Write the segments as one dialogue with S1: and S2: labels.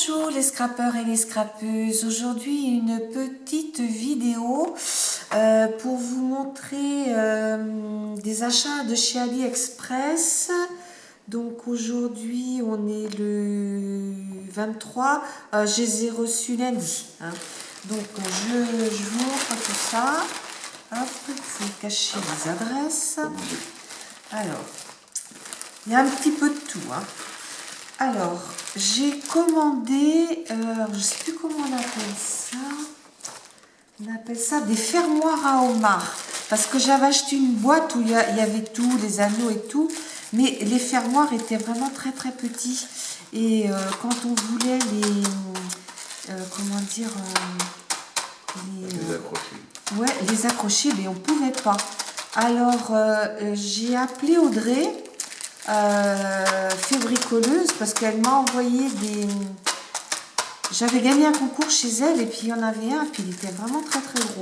S1: Bonjour les scrappeurs et les scrappeuses, aujourd'hui une petite vidéo pour vous montrer des achats de chez AliExpress. Donc aujourd'hui on est le 23, je les ai reçus lundi. Donc je vous montre tout ça. Hop, il faut cacher les adresses. Alors, il y a un petit peu de tout. Alors, j'ai commandé, je ne sais plus comment on appelle ça. On appelle ça des fermoirs à homard. Parce que j'avais acheté une boîte où il y avait tout, les anneaux et tout. Mais les fermoirs étaient vraiment très très petits. Et quand on voulait comment dire,
S2: les accrocher.
S1: Ouais, les accrocher, mais on ne pouvait pas. Alors, j'ai appelé Audrey, Fébricoleuse, parce qu'elle m'a envoyé des... J'avais gagné un concours chez elle, et puis il y en avait un, puis il était vraiment très très gros.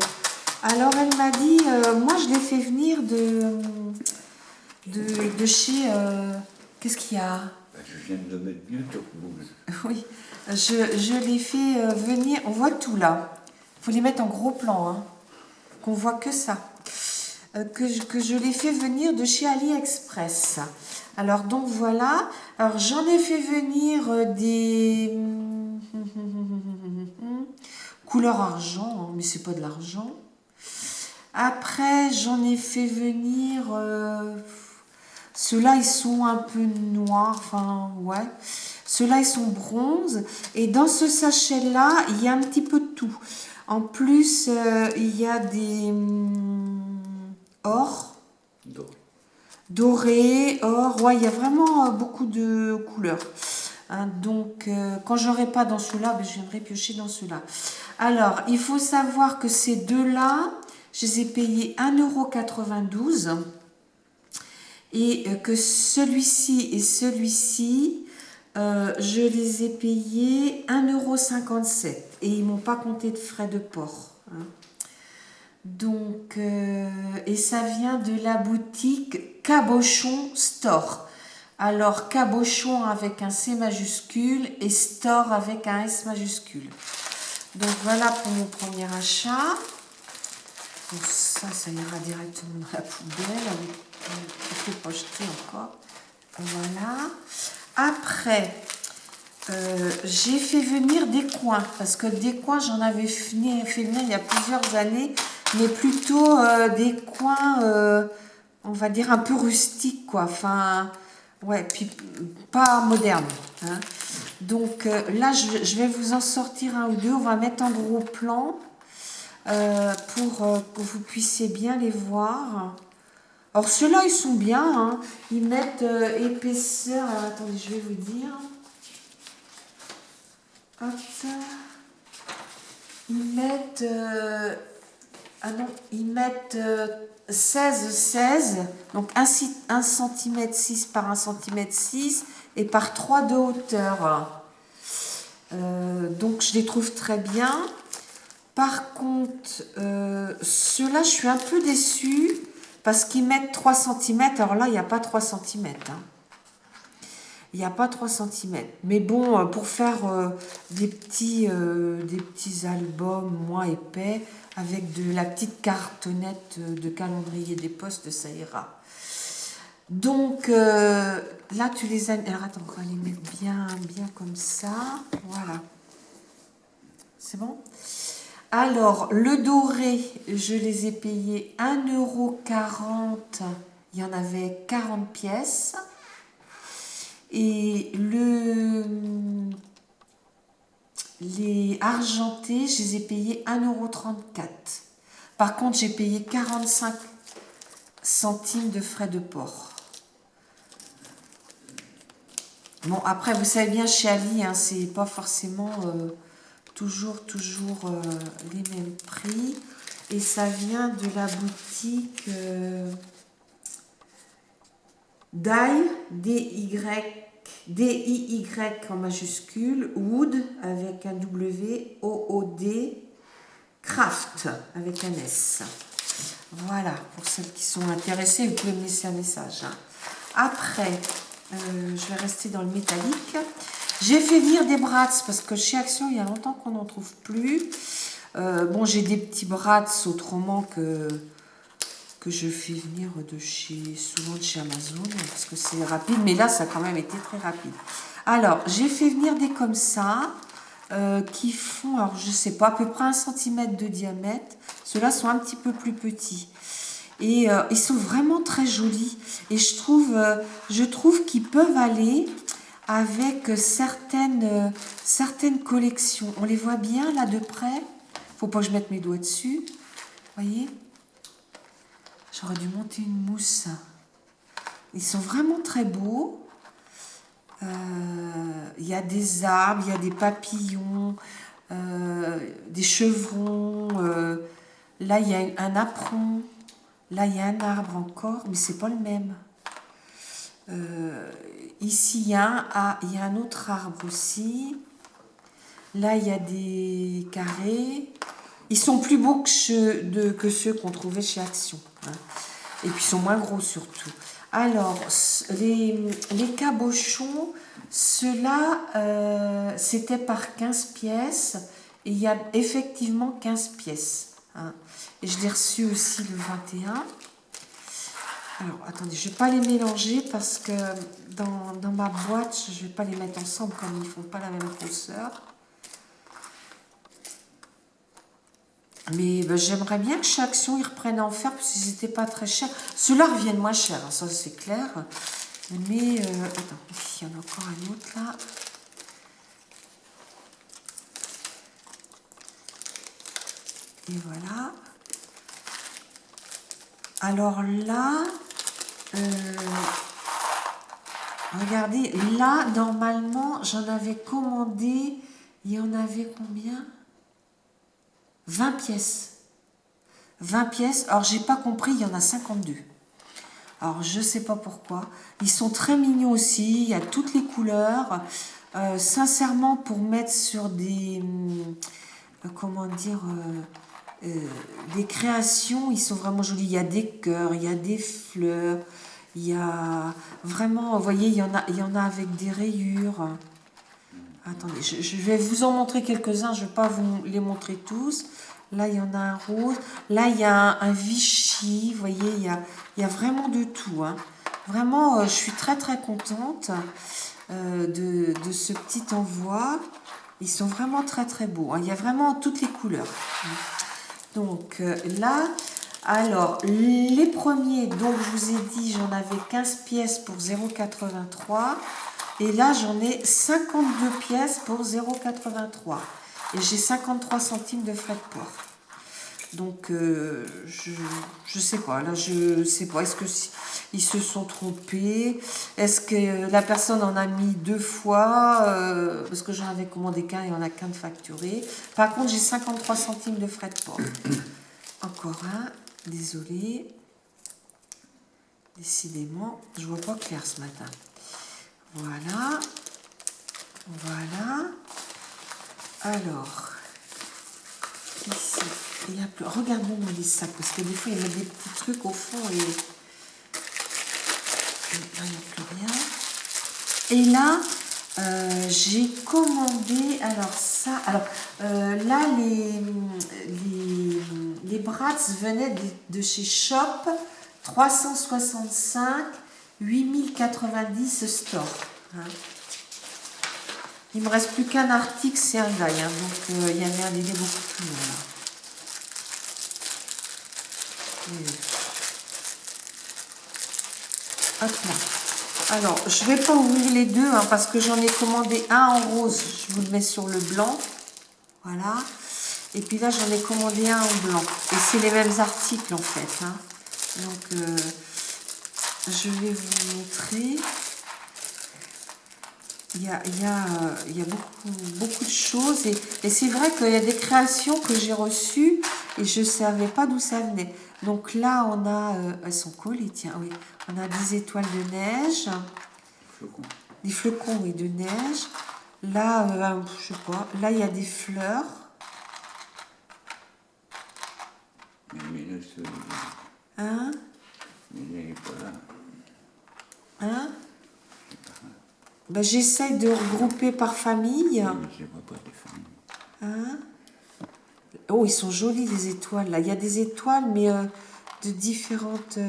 S1: Alors, elle m'a dit, moi je l'ai fait venir de chez... Qu'est-ce qu'il y a?
S2: Je viens de le mettre bien sur Google.
S1: Oui, je l'ai fait venir, on voit tout là. Il faut les mettre en gros plan, qu'on voit que ça. Que je l'ai fait venir de chez AliExpress. Alors donc voilà, alors j'en ai fait venir des couleur argent, mais c'est pas de l'argent. Après j'en ai fait venir ceux-là ils sont un peu noirs, enfin ouais. Ceux-là ils sont bronze et dans ce sachet là il y a un petit peu de tout. En plus il y a des or, doré, or, ouais, il y a vraiment beaucoup de couleurs. Donc, quand j'aurai pas dans ceux-là, je viendrai piocher dans ceux-là. Alors, il faut savoir que ces deux-là, je les ai payés 1,92 € et que celui-ci et celui-ci, je les ai payés 1,57 € et ils m'ont pas compté de frais de port. Donc, et ça vient de la boutique Cabochon Store. Alors, Cabochon avec un C majuscule et Store avec un S majuscule. Donc, voilà pour mon premier achat. Donc, ça ira directement dans la poubelle avec quelques pochetés encore. Voilà. Après, j'ai fait venir des coins. Parce que des coins, j'en avais fait venir il y a plusieurs années. Mais plutôt des coins, on va dire un peu rustiques, quoi. Enfin, ouais, puis pas modernes. Donc là, je vais vous en sortir un ou deux. On va mettre en gros plan pour que vous puissiez bien les voir. Alors ceux-là, ils sont bien. Ils mettent épaisseur. Alors attendez, je vais vous dire. Hop. Ils mettent... ils mettent 16, donc 1 cm 6 par 1 cm 6 et par 3 de hauteur. Donc je les trouve très bien. Par contre, ceux-là, je suis un peu déçue parce qu'ils mettent 3 cm. Alors là, il n'y a pas 3 cm. Il n'y a pas 3 cm. Mais bon, pour faire des petits albums moins épais, avec de la petite cartonnette de calendrier des postes, ça ira. Donc, là, tu les as... Alors, attends, on va les mettre bien comme ça. Voilà. C'est bon? Alors, le doré, je les ai payés 1,40 €. Il y en avait 40 pièces. Et les argentés, je les ai payés 1,34 €. Par contre, j'ai payé 45 centimes de frais de port. Bon, après, vous savez bien, chez Ali, c'est pas forcément toujours les mêmes prix. Et ça vient de la boutique D-I-Y en majuscule, Wood avec un W, O-O-D, Craft avec un S. Voilà, pour celles qui sont intéressées, vous pouvez me laisser un message. Après, je vais rester dans le métallique. J'ai fait venir des Bratz parce que chez Action, il y a longtemps qu'on n'en trouve plus. Bon, j'ai des petits Bratz autrement que je fais venir souvent de chez Amazon parce que c'est rapide. Mais là, ça a quand même été très rapide. Alors, j'ai fait venir des comme ça qui font, alors je sais pas, à peu près 1 cm de diamètre. Ceux-là sont un petit peu plus petits. Et ils sont vraiment très jolis. Et je trouve qu'ils peuvent aller avec certaines collections. On les voit bien là de près. Faut pas que je mette mes doigts dessus. Voyez? J'aurais dû monter une mousse. Ils sont vraiment très beaux. Il y a des arbres, il y a des papillons, des chevrons. Là, il y a un apron. Là, il y a un arbre encore, mais c'est pas le même. Ici, il y a un autre arbre aussi. Là, il y a des carrés. Ils sont plus beaux que ceux qu'on trouvait chez Action. Hein. Et puis, ils sont moins gros surtout. Alors, les cabochons, ceux-là, c'était par 15 pièces. Et il y a effectivement 15 pièces. Hein. Et je l'ai reçu aussi le 21. Alors, attendez, je ne vais pas les mélanger parce que dans ma boîte, je ne vais pas les mettre ensemble comme ils ne font pas la même grosseur. Mais ben, j'aimerais bien que chez Action, ils reprennent à en faire parce qu'ils n'étaient pas très chers. Ceux-là reviennent moins chers, hein, ça c'est clair. Mais, attends, il y en a encore un autre là. Et voilà. Alors là, regardez, là, normalement, j'en avais commandé, il y en avait combien? 20 pièces. 20 pièces, alors j'ai pas compris, il y en a 52. Alors je sais pas pourquoi. Ils sont très mignons aussi, il y a toutes les couleurs. Sincèrement, pour mettre sur des... comment dire... des créations, ils sont vraiment jolis. Il y a des cœurs, il y a des fleurs, il y a vraiment, vous voyez, il y en a avec des rayures. Attendez, je vais vous en montrer quelques-uns, je ne vais pas vous les montrer tous. Là, il y en a un rose. Là, il y a un Vichy. Vous voyez, il y a vraiment de tout. Hein. Vraiment, je suis très, très contente de ce petit envoi. Ils sont vraiment très, très beaux. Hein. Il y a vraiment toutes les couleurs. Donc là, alors, les premiers, donc je vous ai dit, j'en avais 15 pièces pour 0,83. Et là, j'en ai 52 pièces pour 0,83. Et j'ai 53 centimes de frais de port. Donc, je sais pas. Là, je sais pas. Est-ce qu'ils se sont trompés? Est-ce que la personne en a mis 2 fois? Parce que j'en avais commandé qu'un et il n'y en a qu'un de facturé. Par contre, j'ai 53 centimes de frais de port. Encore un. Désolée. Décidément, je vois pas clair ce matin. Voilà. Voilà. Alors, ici, il y a plus. Regardons-moi les sacs, parce que des fois, il y a des petits trucs au fond et là, il n'y a plus rien. Et là, j'ai commandé, alors ça, alors là, les Bratz venaient de chez Shop, 365, 8090 store. Hein. Il me reste plus qu'un article, c'est un gaille, hein, donc il y avait un délai beaucoup plus long. Là. Hop là. Alors, je ne vais pas ouvrir les deux, hein, parce que j'en ai commandé un en rose, je vous le mets sur le blanc. Voilà. Et puis là, j'en ai commandé un en blanc. Et c'est les mêmes articles, en fait. Hein. Donc, je vais vous montrer. Il y a beaucoup de choses et c'est vrai qu'il y a des créations que j'ai reçues et je ne savais pas d'où ça venait. Donc là, on a, elles sont collées, tiens, oui. On a des étoiles de neige,
S2: Flocons.
S1: des flocons, oui, de neige. Là, je sais pas, là, il y a des fleurs.
S2: Mais là,
S1: Hein?
S2: mais il n'est pas là.
S1: Hein? Ben, j'essaye de regrouper par famille.
S2: Mais je ne vois pas les familles.
S1: Hein? Oh, ils sont jolis les étoiles là. Il y a des étoiles, mais de différentes.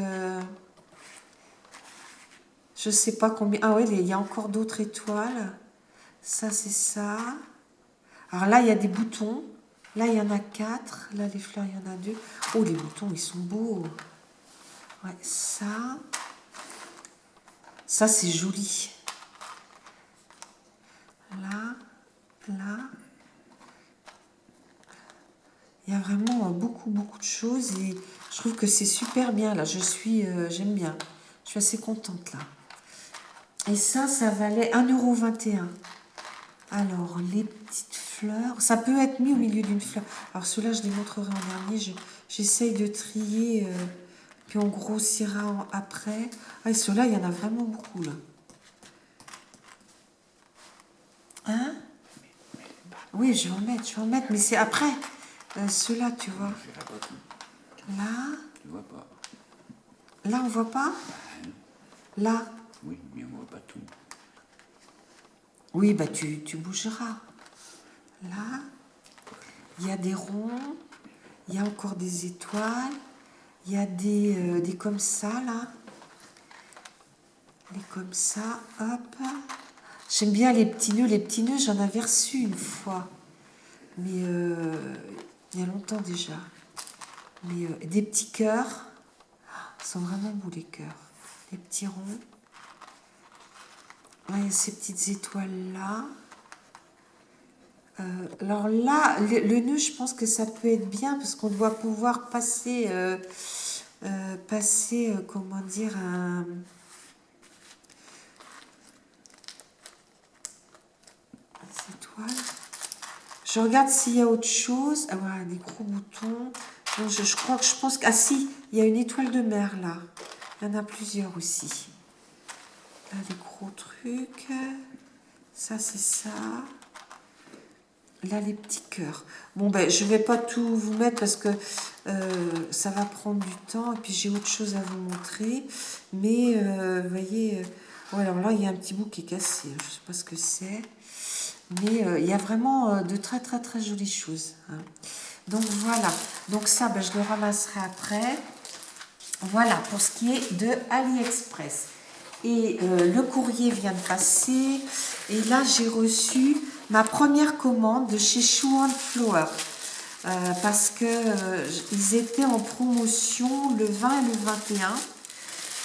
S1: Je sais pas combien. Ah ouais, il y a encore d'autres étoiles. Ça, c'est ça. Alors là, il y a des boutons. Là, il y en a 4. Là, les fleurs, il y en a 2. Oh, les boutons, ils sont beaux. Ouais, ça. Ça, c'est joli. Là, là. Il y a vraiment beaucoup, beaucoup de choses et je trouve que c'est super bien là. J'aime bien. Je suis assez contente là. Et ça valait 1,21 €. Alors, les petites fleurs, ça peut être mis au milieu d'une fleur. Alors, ceux-là, je les montrerai en dernier. J'essaye de trier, puis on grossira après. Ah, et ceux-là, il y en a vraiment beaucoup là. Hein? Oui, je vais en mettre, mais c'est après. Ceux-là, tu vois.
S2: Je ne pas tout.
S1: Là,
S2: Tu vois pas.
S1: là, on voit pas? Là.
S2: Oui, mais on ne voit pas tout.
S1: Oui, bah tu bougeras. Là, il y a des ronds, il y a encore des étoiles, il y a des comme ça, là. Les comme ça, hop. J'aime bien les petits nœuds. Les petits nœuds, j'en avais reçu une fois. Mais il y a longtemps déjà. Mais des petits cœurs. Ils sont vraiment beaux, les cœurs. Les petits ronds. Là, il y a ces petites étoiles-là. Alors là, le nœud, je pense que ça peut être bien parce qu'on doit pouvoir passer, comment dire, un... Les étoiles. Je regarde s'il y a autre chose. Ah voilà, des gros boutons. Donc, je pense que... Ah si, il y a une étoile de mer là. Il y en a plusieurs aussi. Là, des gros trucs. Ça, c'est ça. Là, les petits cœurs. Bon, ben, je ne vais pas tout vous mettre parce que ça va prendre du temps. Et puis, j'ai autre chose à vous montrer. Mais, vous voyez... ouais, alors là, il y a un petit bout qui est cassé. Je ne sais pas ce que c'est. Mais il y a vraiment de très, très, très jolies choses. Hein. Donc, voilà. Donc, ça, ben, je le ramasserai après. Voilà, pour ce qui est de AliExpress. Et le courrier vient de passer. Et là, j'ai reçu ma première commande de chez Schuh Flower. Parce que ils étaient en promotion le 20 et le 21.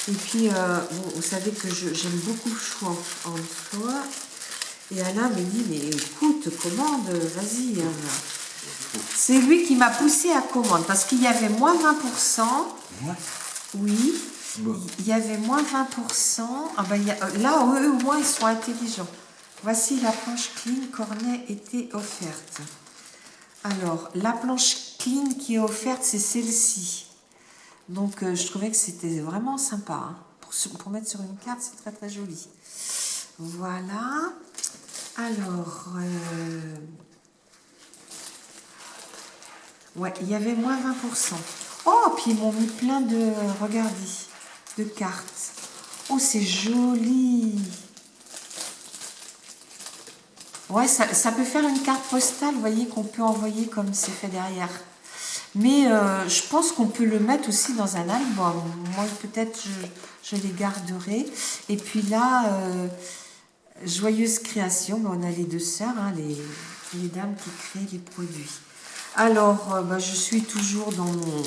S1: Et puis, bon, vous savez que j'aime beaucoup Schuh Flower. Et Alain me dit, mais écoute, commande, vas-y. C'est lui qui m'a poussé à commande parce qu'il y avait moins 20%.
S2: Ouais.
S1: Oui.
S2: Bon.
S1: Il y avait moins 20%. Ah ben, là, eux, au moins, ils sont intelligents. Voici la planche clean cornet était offerte. Alors, la planche clean qui est offerte, c'est celle-ci. Donc, je trouvais que c'était vraiment sympa. Hein. Pour mettre sur une carte, c'est très, très joli. Voilà. Alors, ouais, il y avait moins 20%. Oh, puis ils m'ont mis plein de, regardez, de cartes. Oh, c'est joli. Ouais, ça peut faire une carte postale, vous voyez, qu'on peut envoyer comme c'est fait derrière. Mais je pense qu'on peut le mettre aussi dans un album. Moi, peut-être, je les garderai. Et puis là, joyeuse création, on a les deux sœurs, hein, les dames qui créent les produits. Alors, bah, je suis toujours dans mon...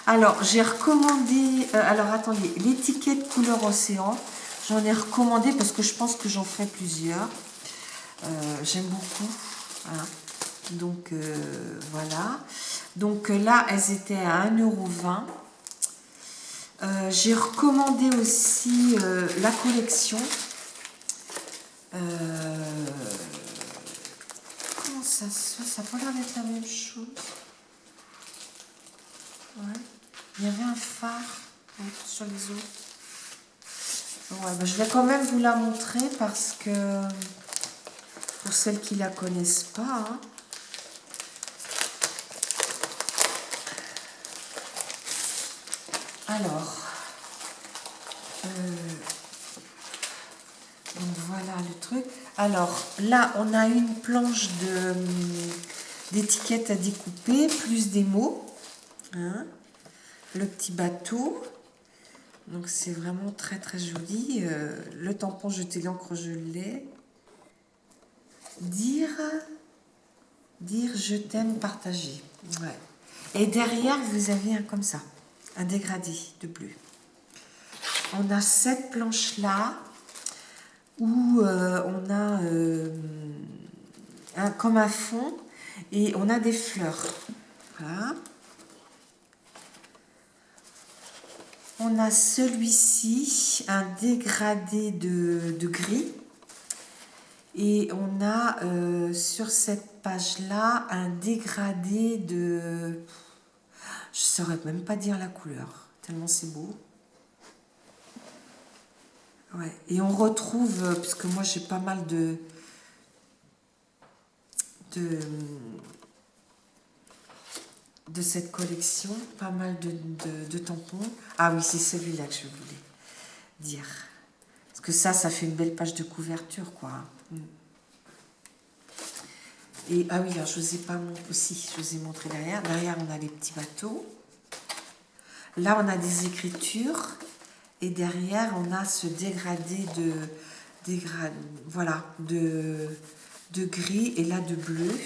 S1: Alors, j'ai recommandé... alors, attendez, l'étiquette couleur océan, j'en ai recommandé parce que je pense que j'en ferai plusieurs. J'aime beaucoup. Voilà. Donc, voilà. Donc là, elles étaient à 1,20 €. J'ai recommandé aussi la collection. Comment ça se fait? Ça n'a pas l'air d'être la même chose. Ouais. Il y avait un phare sur les autres. Ouais, bah, je vais quand même vous la montrer parce que pour celles qui ne la connaissent pas. Hein. Alors, donc Voilà le truc. Alors là, on a une planche d'étiquettes à découper, plus des mots. Hein. Le petit bateau. Donc c'est vraiment très très joli. Le tampon jeté l'encre, je l'ai. Dire je t'aime, partager. Ouais. Et derrière, vous avez un comme ça, un dégradé de bleu. On a cette planche-là où on a comme un fond et on a des fleurs. Voilà. On a celui-ci, un dégradé de gris. Et on a sur cette page-là un dégradé de... Je ne saurais même pas dire la couleur, tellement c'est beau. Ouais. Et on retrouve, parce que moi j'ai pas mal de cette collection, pas mal de tampons. Ah oui, c'est celui-là que je voulais dire. Parce que ça fait une belle page de couverture, quoi. Et ah oui, alors je vous ai pas montré aussi, je vous ai montré derrière. Derrière, on a les petits bateaux. Là, on a des écritures. Et derrière, on a ce dégradé de gris et là de bleu.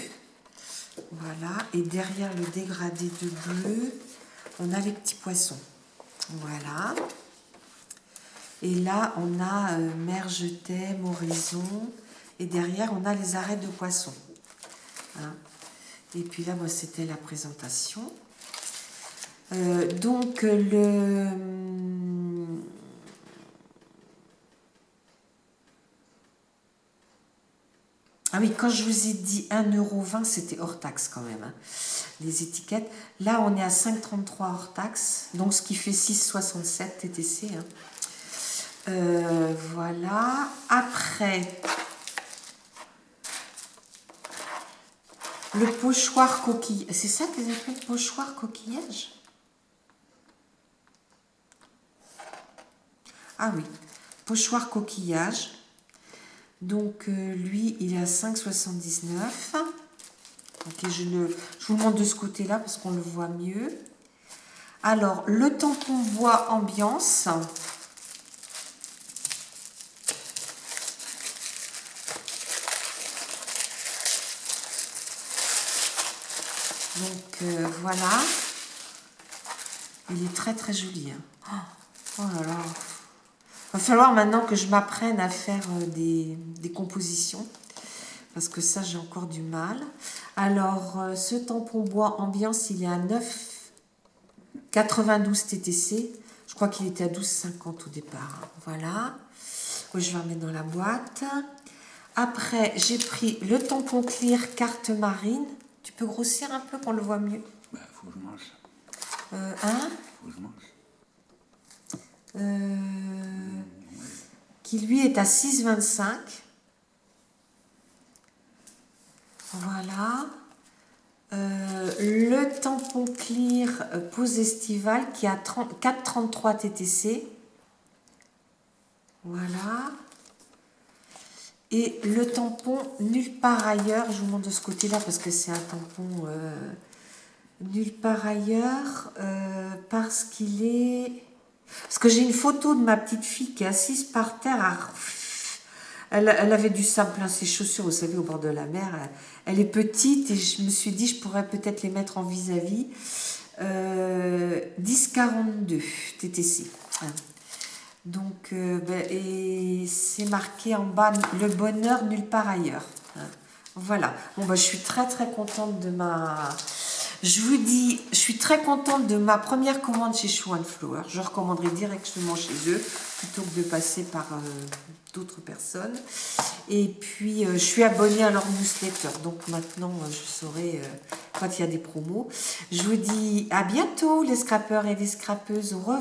S1: Voilà. Et derrière le dégradé de bleu, on a les petits poissons. Voilà. Et là, on a mer, je t'aime, horizon. Et derrière, on a les arrêts de poissons. Hein. Et puis là, moi, c'était la présentation. Donc, ah oui, quand je vous ai dit 1,20 €, c'était hors taxe quand même, hein, les étiquettes. Là, on est à 5,33 € hors taxe, donc ce qui fait 6,67 TTC. Hein. Voilà. Après, le pochoir coquillage. C'est ça qu'ils appellent pochoir coquillage? Ah oui, pochoir coquillage. Donc lui, il est à 5,79. Ok, je vous le montre de ce côté-là parce qu'on le voit mieux. Alors, le tampon bois ambiance. Donc voilà. Il est très très joli. Hein. Oh là là. Il va falloir maintenant que je m'apprenne à faire des compositions. Parce que ça, j'ai encore du mal. Alors, ce tampon bois ambiance, il est à 9,92 TTC. Je crois qu'il était à 12,50 au départ. Voilà. Je vais remettre dans la boîte. Après, j'ai pris le tampon clear carte marine. Tu peux grossir un peu qu'on le voit mieux?
S2: Bah, faut que je mange.
S1: Hein?
S2: Faut que je mange.
S1: Qui lui est à 6,25. Voilà. Le tampon clear pose estivale qui a 4,33 TTC. Voilà. Et le tampon nulle part ailleurs, je vous montre de ce côté-là parce que c'est un tampon nulle part ailleurs parce qu'il est... Parce que j'ai une photo de ma petite fille qui est assise par terre. Elle avait du sable plein ses chaussures, vous savez, au bord de la mer. Elle est petite et je me suis dit, je pourrais peut-être les mettre en vis-à-vis. 10,42 TTC. Donc, et c'est marqué en bas, le bonheur nulle part ailleurs. Voilà. Bon, je suis très très contente de ma... Je vous dis, je suis très contente de ma première commande chez Show & Flower. Je recommanderais directement chez eux plutôt que de passer par d'autres personnes. Et puis, je suis abonnée à leur newsletter. Donc maintenant, je saurai quand il y a des promos. Je vous dis à bientôt les scrappeurs et les scrappeuses. Au revoir.